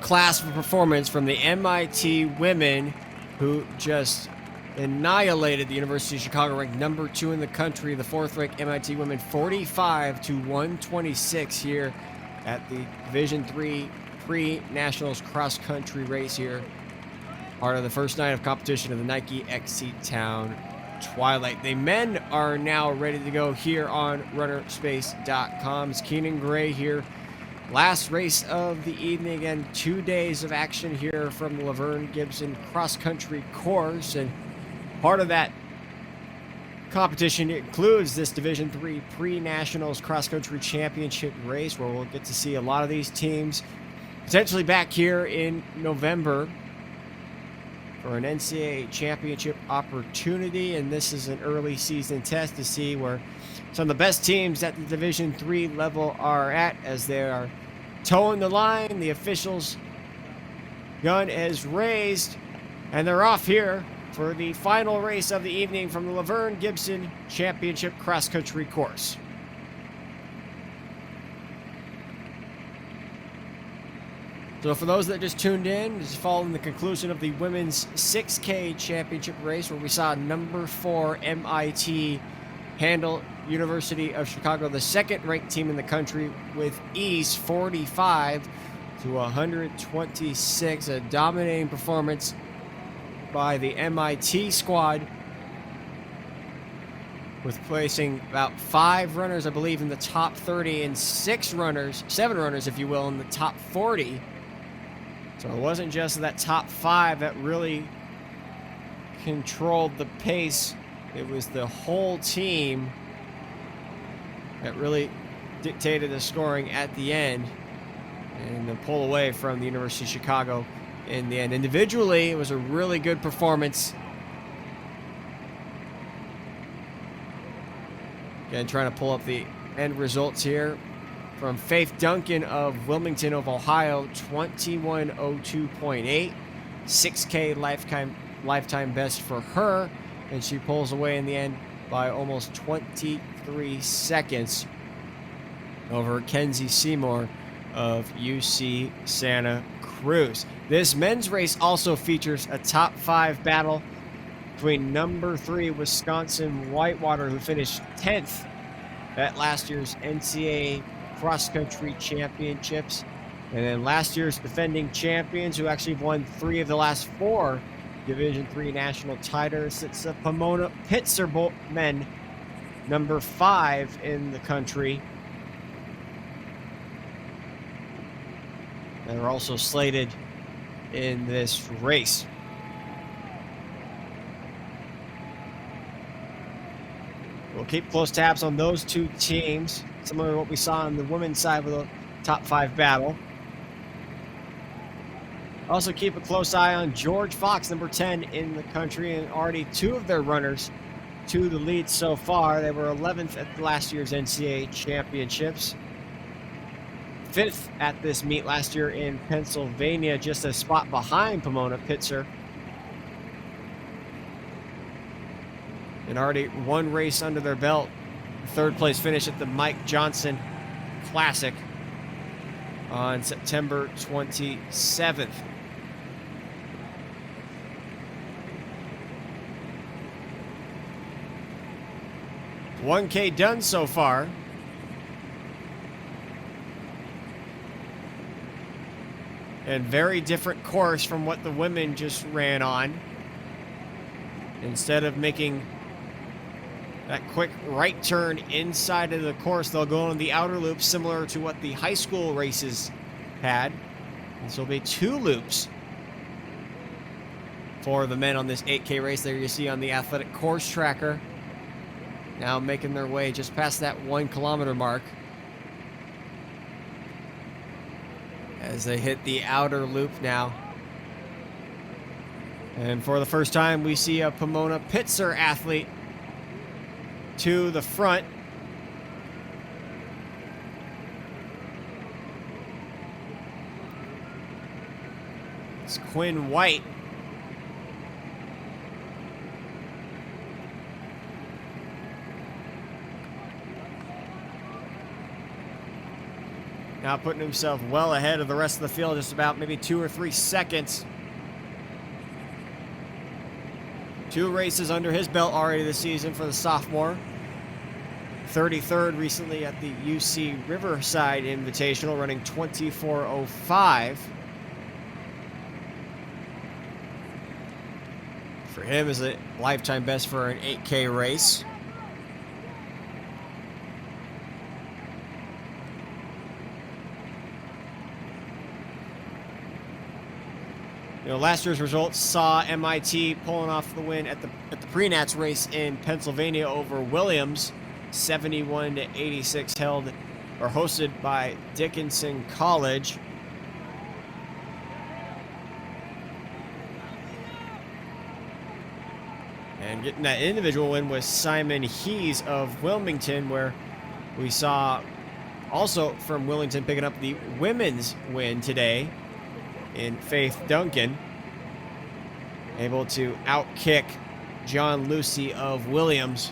class of performance from the MIT women, who just annihilated the University of Chicago, ranked number 2 in the country. The 4th-ranked MIT women, 45-126 here at the Division III pre-nationals cross-country race here. Part of the first night of competition of the Nike XC Town Twilight. The men are now ready to go here on runnerspace.com. It's Keenan Gray here. Last race of the evening. Again, 2 days of action here from the Laverne Gibson cross-country course. And part of that competition includes this Division III pre-nationals cross-country championship race, where we'll get to see a lot of these teams potentially back here in November for an NCAA championship opportunity. And this is an early season test to see where some of the best teams at the Division III level are at, as they are towing the line. The officials' gun is raised, and they're off here for the final race of the evening from the Laverne Gibson Championship cross-country course. So for those that just tuned in, this is following the conclusion of the women's 6K championship race, where we saw number 4 MIT handle University of Chicago, the second-ranked team in the country, with ease, 45-126. A dominating performance by the MIT squad, with placing about 5 runners, I believe, in the top 30 and 7 runners, if you will, in the top 40. So it wasn't just that top 5 that really controlled the pace. It was the whole team that really dictated the scoring at the end, and the pull away from the University of Chicago in the end. Individually, it was a really good performance. Again, trying to pull up the end results here. From Faith Duncan of Wilmington of Ohio, 21:02.8, 6K lifetime best for her, and she pulls away in the end by almost 23 seconds over Kenzie Seymour of UC Santa Cruz. This men's race also features a top 5 battle between number 3 Wisconsin-Whitewater, who finished 10th at last year's NCAA cross-country championships, and then last year's defending champions, who actually won 3 of the last 4 Division III national titles. It's the Pomona-Pitzer men, number 5 in the country. And are also slated in this race. We'll keep close tabs on those 2 teams, similar to what we saw on the women's side with the top 5 battle. Also keep a close eye on George Fox, number 10 in the country, and already 2 of their runners to the lead so far. They were 11th at last year's NCAA championships, 5th at this meet last year in Pennsylvania, just a spot behind Pomona-Pitzer. And already 1 race under their belt. 3rd place finish at the Mike Johnson Classic on September 27th. $1K done so far. And very different course from what the women just ran on. Instead of making that quick right turn inside of the course, they'll go on the outer loop, similar to what the high school races had. This will be 2 loops for the men on this 8K race. There you see on the athletic course tracker, now making their way just past that 1 kilometer mark as they hit the outer loop now. And for the first time, we see a Pomona-Pitzer athlete to the front. It's Quinn White. Now putting himself well ahead of the rest of the field, just about maybe 2 or 3 seconds. 2 races under his belt already this season for the sophomore. 33rd recently at the UC Riverside Invitational, running 24:05. For him, is a lifetime best for an 8K race. You know, last year's results saw MIT pulling off the win at the pre-nats race in Pennsylvania over Williams, 71-86, held or hosted by Dickinson College. And getting that individual win was Simon Hees of Wilmington, where we saw also from Wilmington picking up the women's win today in Faith Duncan, able to outkick John Lucy of Williams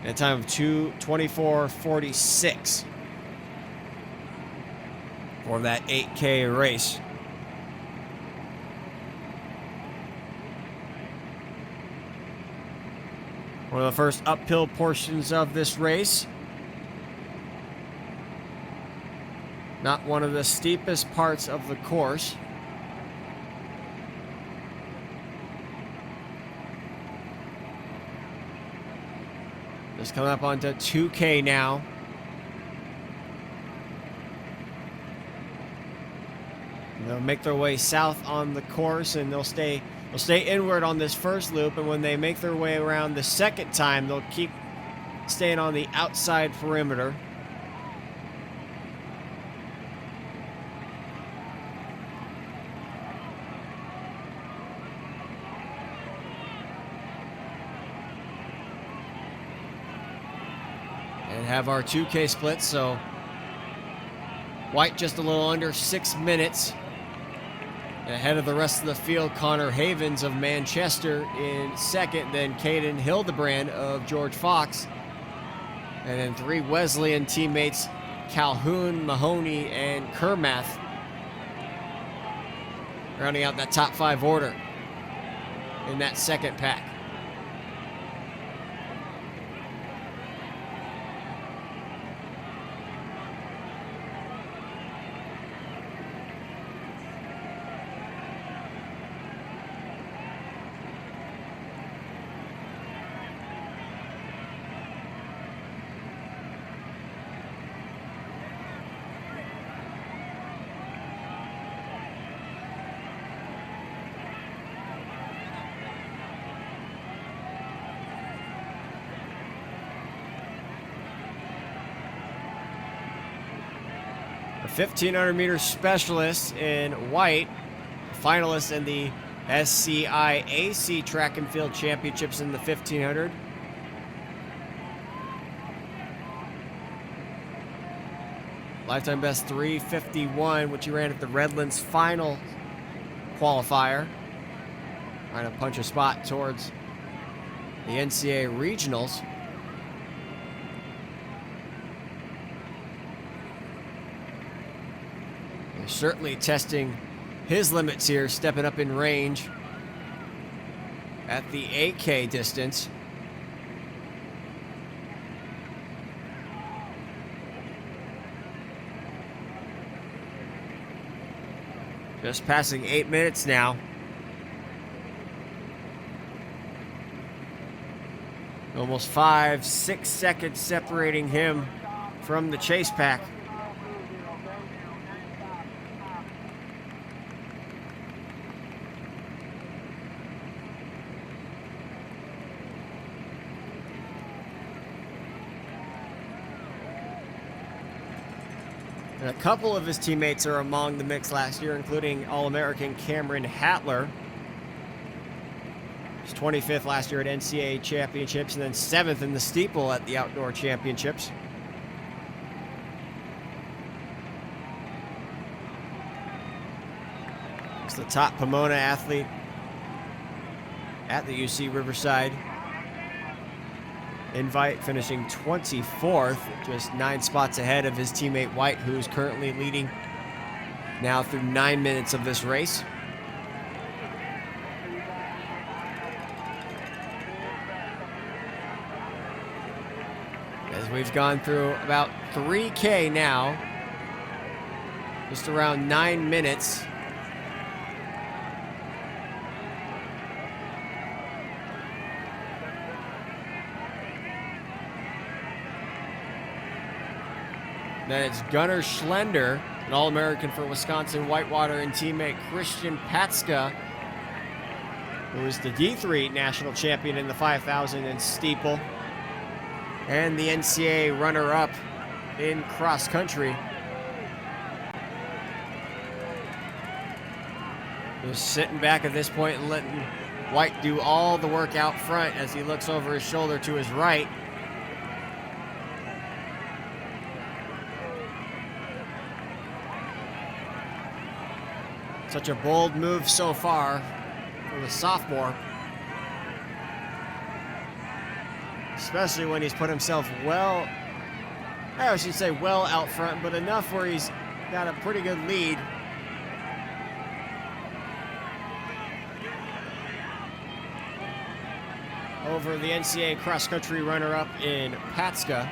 at a time of 2:24:46 for that 8K race. One of the first uphill portions of this race. Not one of the steepest parts of the course. Just coming up onto 2K now. They'll make their way south on the course, and they'll stay inward on this first loop, and when they make their way around the second time, they'll keep staying on the outside perimeter. And have our 2K split, so White just a little under 6 minutes. And ahead of the rest of the field, Connor Havens of Manchester in second, then Caden Hildebrand of George Fox. And then 3 Wesleyan teammates, Calhoun, Mahoney, and Kermath, rounding out that top 5 order in that second pack. A 1,500 meter specialist in White, finalist in the SCIAC Track and Field Championships in the 1,500. Lifetime best 3:51, which he ran at the Redlands final qualifier. Trying to punch a spot towards the NCAA regionals. Certainly testing his limits here, stepping up in range at the 8K distance. Just passing 8 minutes now. Almost 5-6 seconds separating him from the chase pack. And a couple of his teammates are among the mix last year, including All-American Cameron Hatler. He was 25th last year at NCAA Championships, and then 7th in the steeple at the Outdoor Championships. He's the top Pomona athlete at the UC Riverside invite, finishing 24th, just 9 spots ahead of his teammate White, who's currently leading now through 9 minutes of this race. As we've gone through about 3K now, just around 9 minutes. Then it's Gunnar Schlender, an All-American for Wisconsin-Whitewater, and teammate Christian Patzka, who is the DIII national champion in the 5,000 and steeple, and the NCAA runner-up in cross country. Just sitting back at this point and letting White do all the work out front as he looks over his shoulder to his right. Such a bold move so far for the sophomore. Especially when he's put himself well, I should say well out front, but enough where he's got a pretty good lead. Over the NCAA cross-country runner-up in Patzka.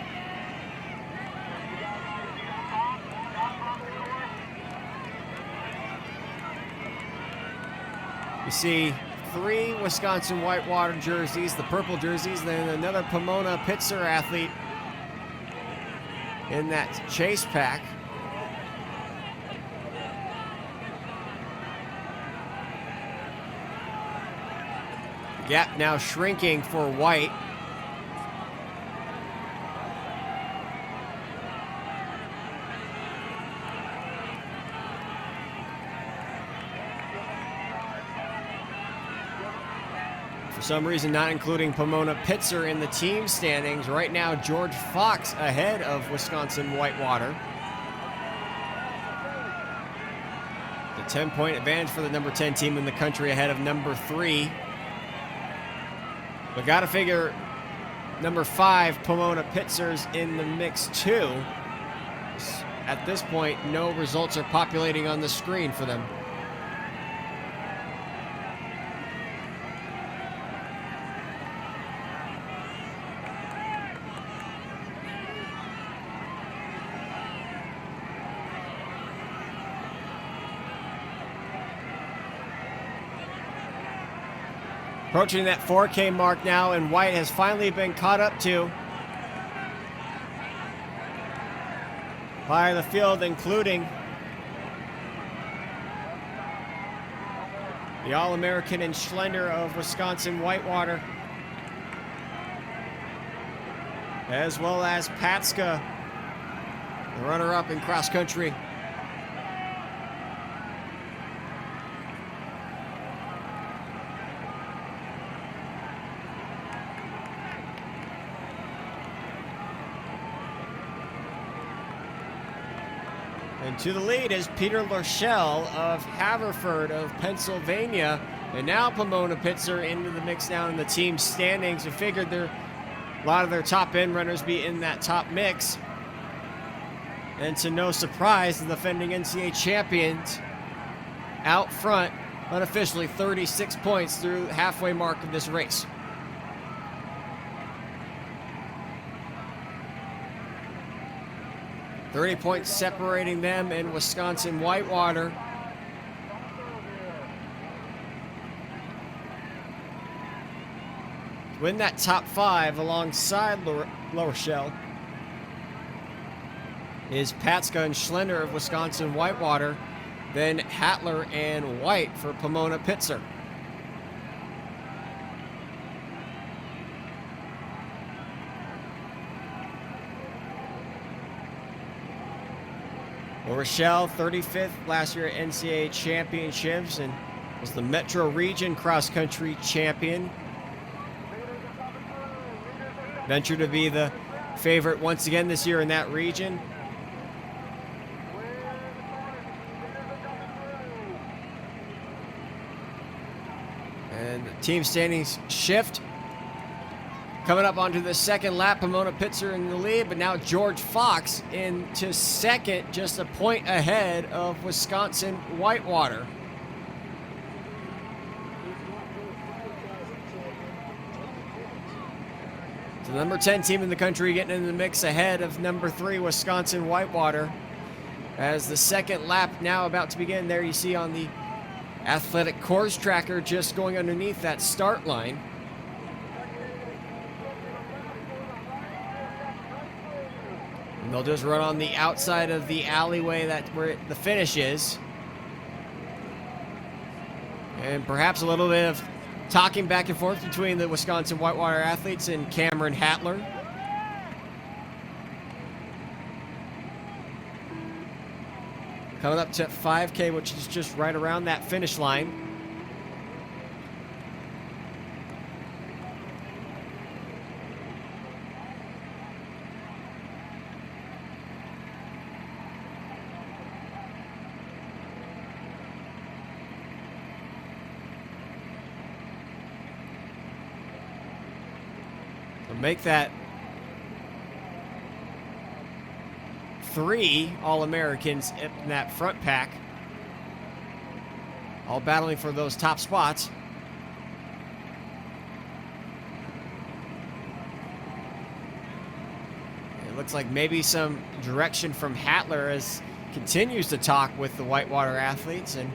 You see 3 Wisconsin-Whitewater jerseys, the purple jerseys, then another Pomona-Pitzer athlete in that chase pack. The gap now shrinking for White. For some reason, not including Pomona-Pitzer in the team standings. Right now, George Fox ahead of Wisconsin-Whitewater. The 10-point advantage for the number 10 team in the country ahead of number 3. But got to figure number 5, Pomona-Pitzer's in the mix too. At this point, no results are populating on the screen for them. Approaching that 4K mark now, and White has finally been caught up to by the field, including the All-American and Schlender of Wisconsin-Whitewater, as well as Patzka, the runner-up in cross-country. And to the lead is Peter Larochelle of Haverford of Pennsylvania. And now Pomona-Pitzer into the mix now in the team standings. You figured a lot of their top end runners be in that top mix. And to no surprise, the defending NCAA champions out front, unofficially 36 points through the halfway mark of this race. .30 points separating them and Wisconsin-Whitewater. Win that top 5 alongside Larochelle is Patzka and Schlender of Wisconsin-Whitewater, then Hatler and White for Pomona-Pitzer. Larochelle, 35th last year at NCAA championships and was the Metro Region cross-country champion. Ventured to be the favorite once again this year in that region. And the team standings shift Coming up onto the second lap, Pomona-Pitzer in the lead, but now George Fox into second, just a point ahead of Wisconsin-Whitewater. So the number 10 team in the country getting in the mix ahead of number 3, Wisconsin-Whitewater. As the second lap now about to begin, there you see on the athletic course tracker just going underneath that start line. And they'll just run on the outside of the alleyway that's where the finish is. And perhaps a little bit of talking back and forth between the Wisconsin-Whitewater athletes and Cameron Hatler. Coming up to 5K, which is just right around that finish line. Make that 3 All-Americans in that front pack, all battling for those top spots. It looks like maybe some direction from Hatler as continues to talk with the Whitewater athletes, and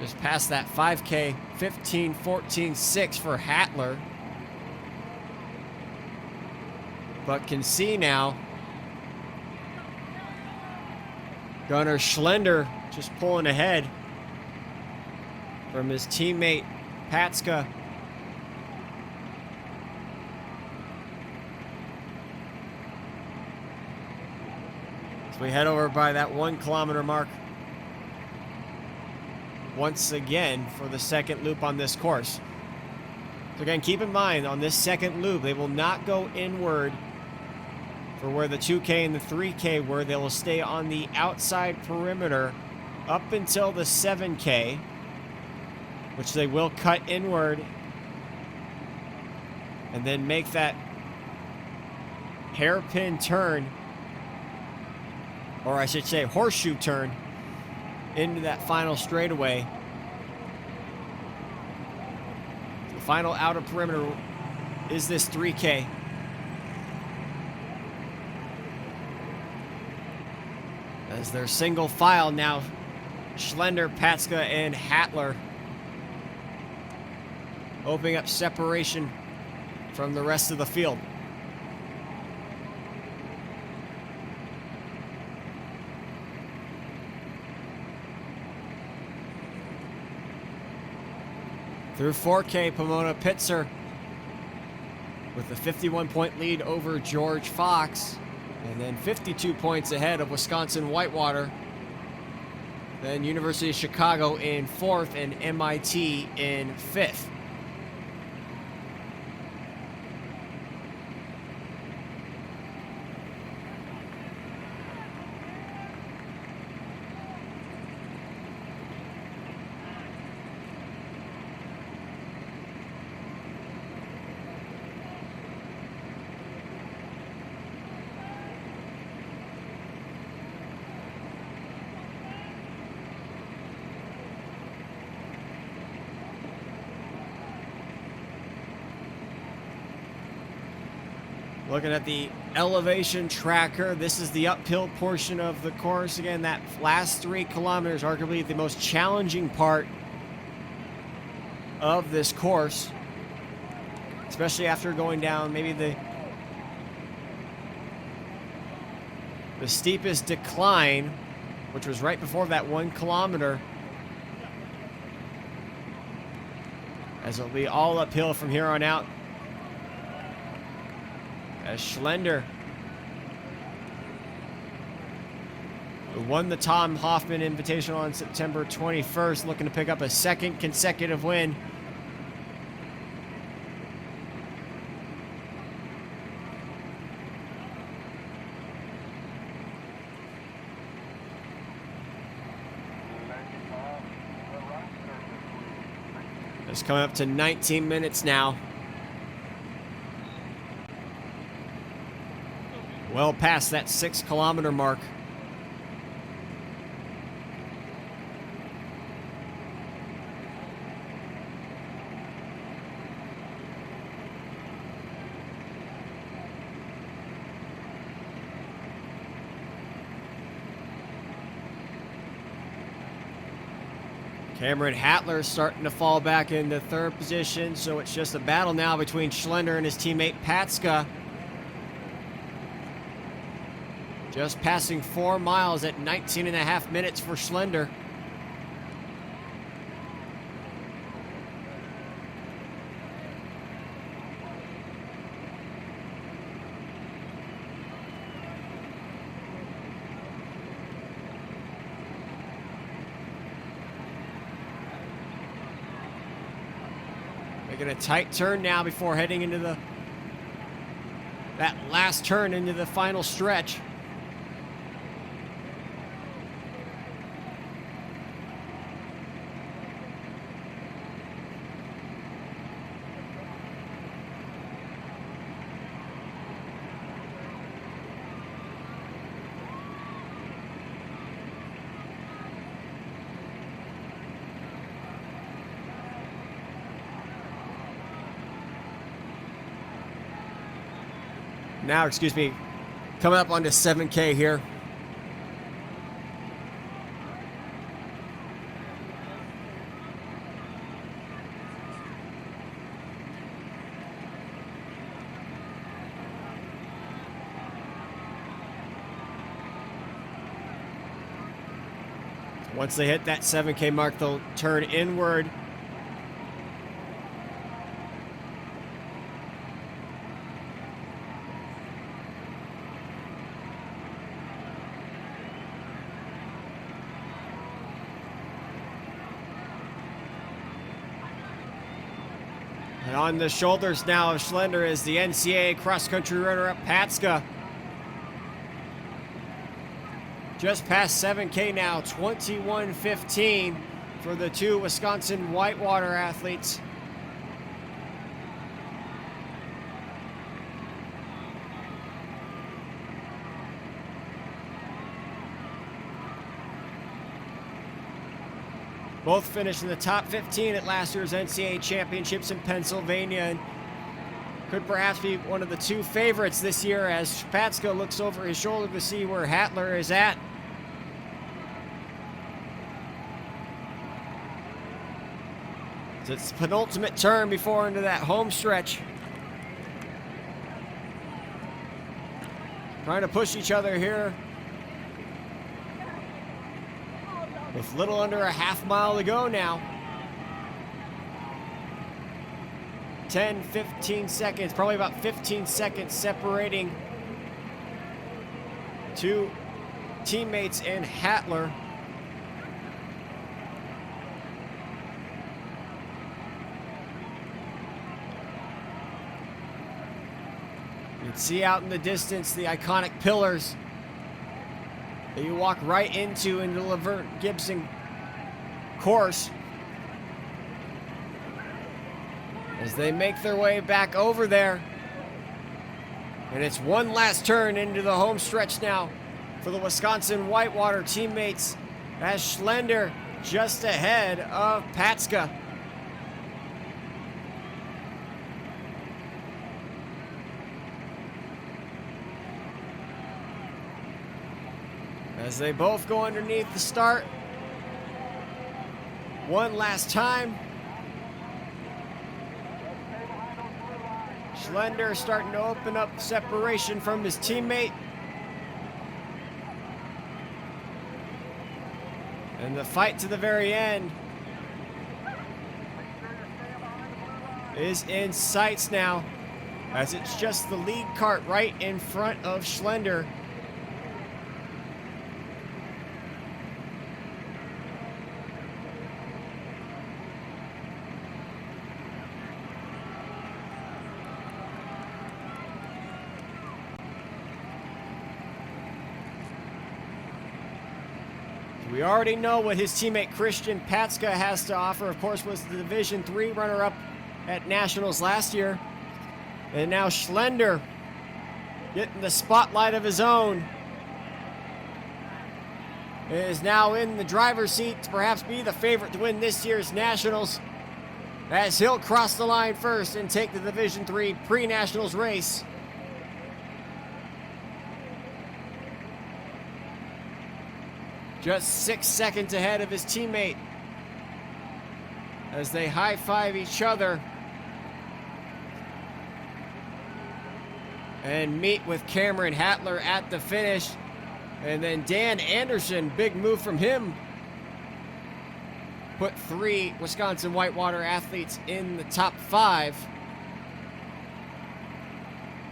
just past that 5K, 15-14-6 for Hatler. But can see now, Gunnar Schlender just pulling ahead from his teammate Patzka. So we head over by that 1 kilometer mark once again for the second loop on this course. So again, keep in mind on this second loop, they will not go inward for where the 2K and the 3K were. They will stay on the outside perimeter up until the 7K, which they will cut inward and then make that hairpin turn, or I should say horseshoe turn, into that final straightaway. The final outer perimeter is this 3K. As their single file now, Schlender, Patzka, and Hatler opening up separation from the rest of the field. Through 4K, Pomona-Pitzer with a 51-point lead over George Fox, and then 52 points ahead of Wisconsin-Whitewater. Then University of Chicago in 4th and MIT in 5th. Looking at the elevation tracker, this is the uphill portion of the course. Again, that last 3 kilometers, arguably the most challenging part of this course, especially after going down maybe the steepest decline, which was right before that 1 kilometer, as it'll be all uphill from here on out. As Schlender, who won the Tom Hoffman Invitational on September 21st, looking to pick up a 2nd consecutive win. It's coming up to 19 minutes now. Well past that 6-kilometer mark. Cameron Hatler starting to fall back into third position, so it's just a battle now between Schlender and his teammate Patzka. Just passing 4 miles at 19.5 minutes for Schlender. Making a tight turn now before heading into that last turn into the final stretch. Now, excuse me, coming up onto 7K here. Once they hit that 7K mark, they'll turn inward. And on the shoulders now of Schlender is the NCAA cross-country runner-up Patzka. Just past 7K now, 21:15 for the two Wisconsin-Whitewater athletes. Both finished in the top 15 at last year's NCAA championships in Pennsylvania, and could perhaps be one of the two favorites this year as Patzka looks over his shoulder to see where Hatler is at. So it's the penultimate turn before into that home stretch. Trying to push each other here. With little under a half mile to go now. 10, 15 seconds, probably about 15 seconds separating two teammates in Hatler. You can see out in the distance the iconic pillars that you walk right into the Laverne Gibson course as they make their way back over there. And it's one last turn into the home stretch now for the Wisconsin-Whitewater teammates as Schlender just ahead of Patzka. As they both go underneath the start. One last time. Schlender starting to open up separation from his teammate. And the fight to the very end is in sights now, as it's just the lead cart right in front of Schlender. We already know what his teammate Christian Patzka has to offer. Of course, was the Division III runner-up at Nationals last year. And now Schlender getting the spotlight of his own. Is now in the driver's seat to perhaps be the favorite to win this year's Nationals, as he'll cross the line first and take the Division III pre-Nationals race. Just 6 seconds ahead of his teammate as they high-five each other and meet with Cameron Hatler at the finish. And then Dan Anderson, big move from him, put 3 Wisconsin-Whitewater athletes in the top 5.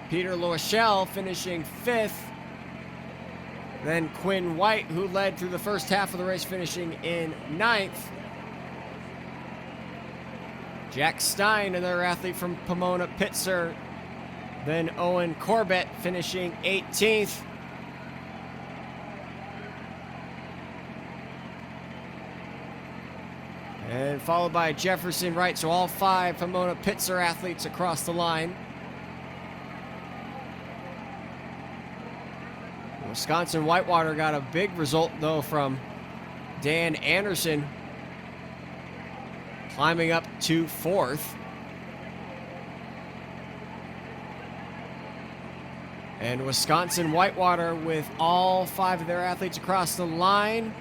Peter Larochelle finishing 5th. Then Quinn White, who led through the first half of the race, finishing in 9th. Jack Stein, another athlete from Pomona-Pitzer. Then Owen Kobett finishing 18th. And followed by Jefferson Wright, so all 5 Pomona-Pitzer athletes across the line. Wisconsin-Whitewater got a big result, though, from Dan Anderson, climbing up to 4th. And Wisconsin-Whitewater with all 5 of their athletes across the line.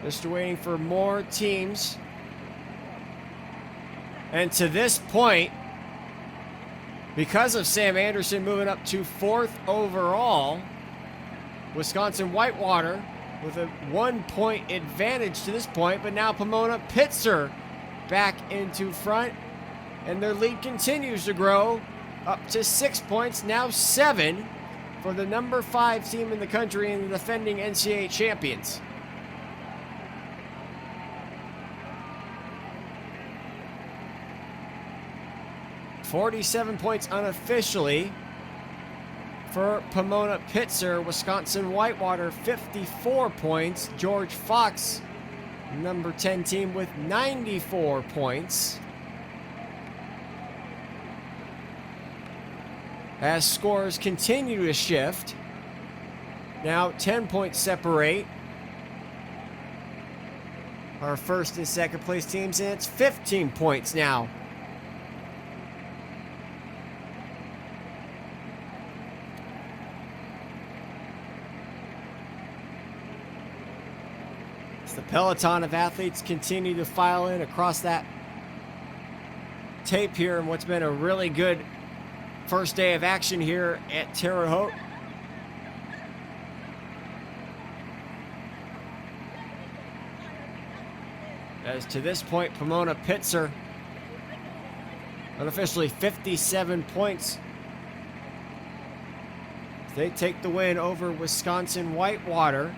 Just waiting for more teams. And to this point, because of Sam Anderson moving up to 4th overall, Wisconsin-Whitewater with a 1-point advantage to this point, but now Pomona-Pitzer back into front, and their lead continues to grow up to 6 points, now 7 for the number 5 team in the country and the defending NCAA champions. $47 points unofficially for Pomona-Pitzer. Wisconsin-Whitewater 54 points. George Fox, number 10 team, with 94 points. As scores continue to shift, now 10 points separate our first and second place teams, and it's 15 points now. The peloton of athletes continue to file in across that tape here, and what's been a really good first day of action here at Terre Haute. As to this point, Pomona-Pitzer unofficially 57 points. They take the win over Wisconsin-Whitewater.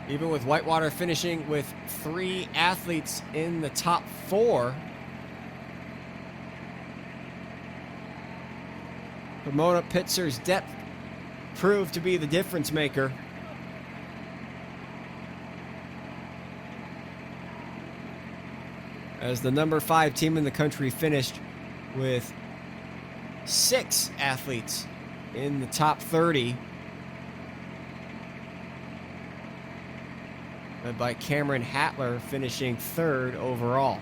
Even with Whitewater finishing with 3 athletes in the top 4. Pomona-Pitzer's depth proved to be the difference maker. As the number 5 team in the country finished with 6 athletes in the top 30. Led by Cameron Hatler finishing 3rd overall.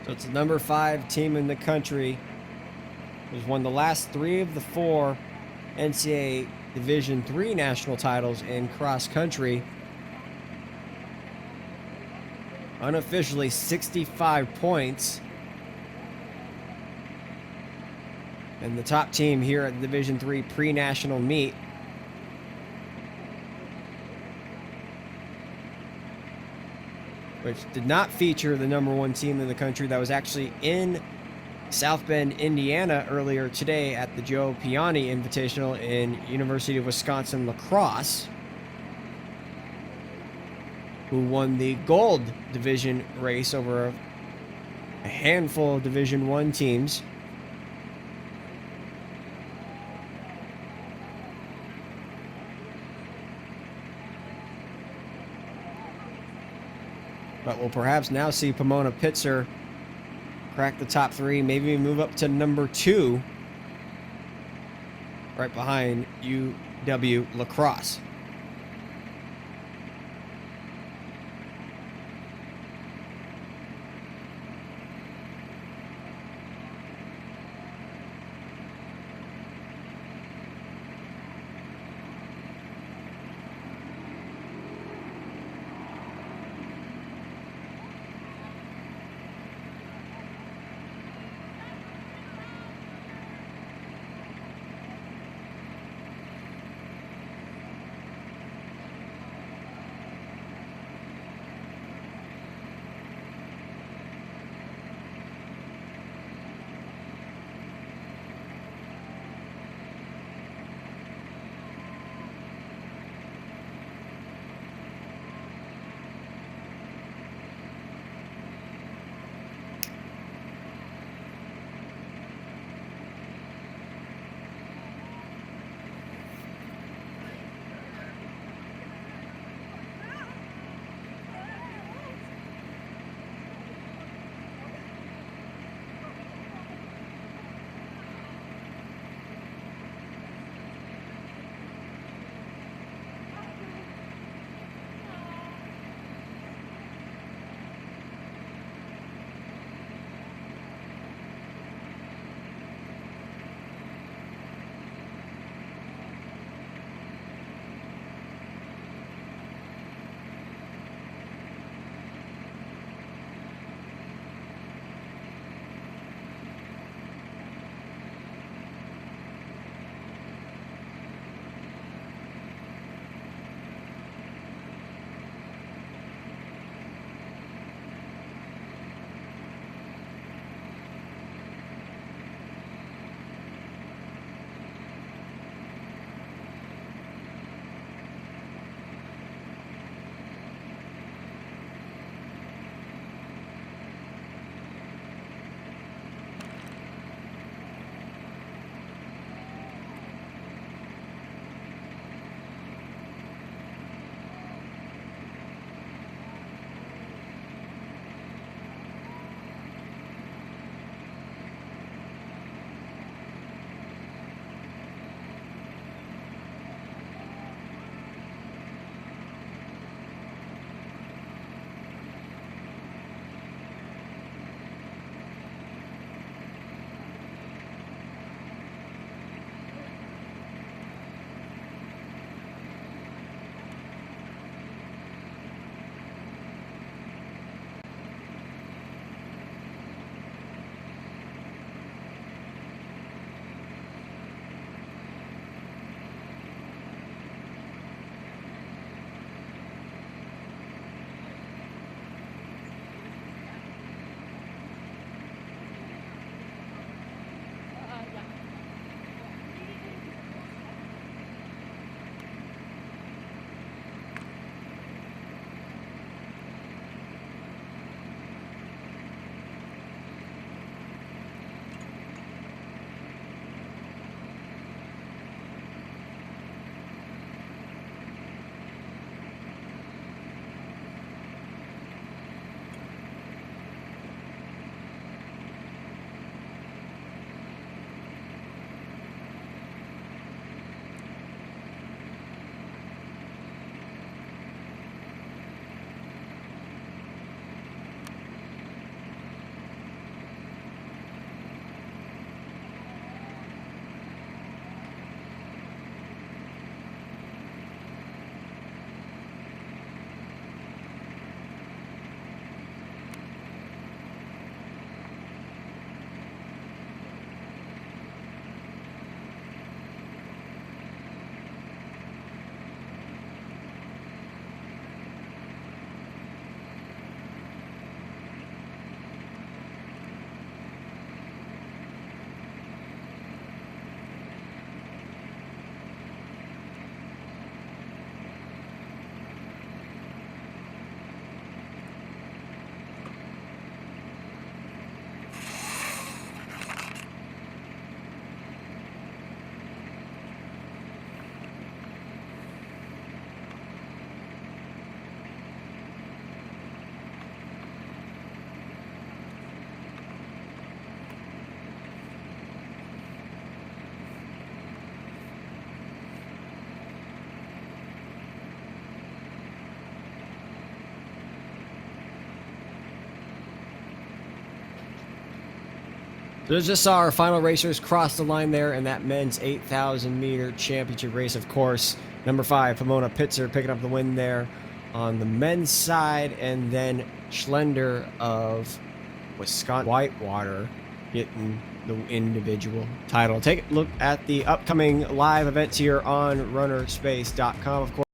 So it's the number 5 team in the country. Has won the last 3 of the 4 NCAA Division III national titles in cross country. Unofficially 65 points. And the top team here at the Division III pre-national meet. Which did not feature the number 1 team in the country that was actually in South Bend, Indiana earlier today at the Joe Piani Invitational in University of Wisconsin lacrosse, who won the gold division race over a handful of Division I teams. But we'll perhaps now see Pomona-Pitzer crack the top 3, maybe move up to number 2, right behind UW lacrosse. So just saw our final racers cross the line there in that men's 8,000 meter championship race. Of course, number 5, Pomona-Pitzer picking up the win there on the men's side, and then Schlender of Whitewater getting the individual title. Take a look at the upcoming live events here on runnerspace.com. Of course,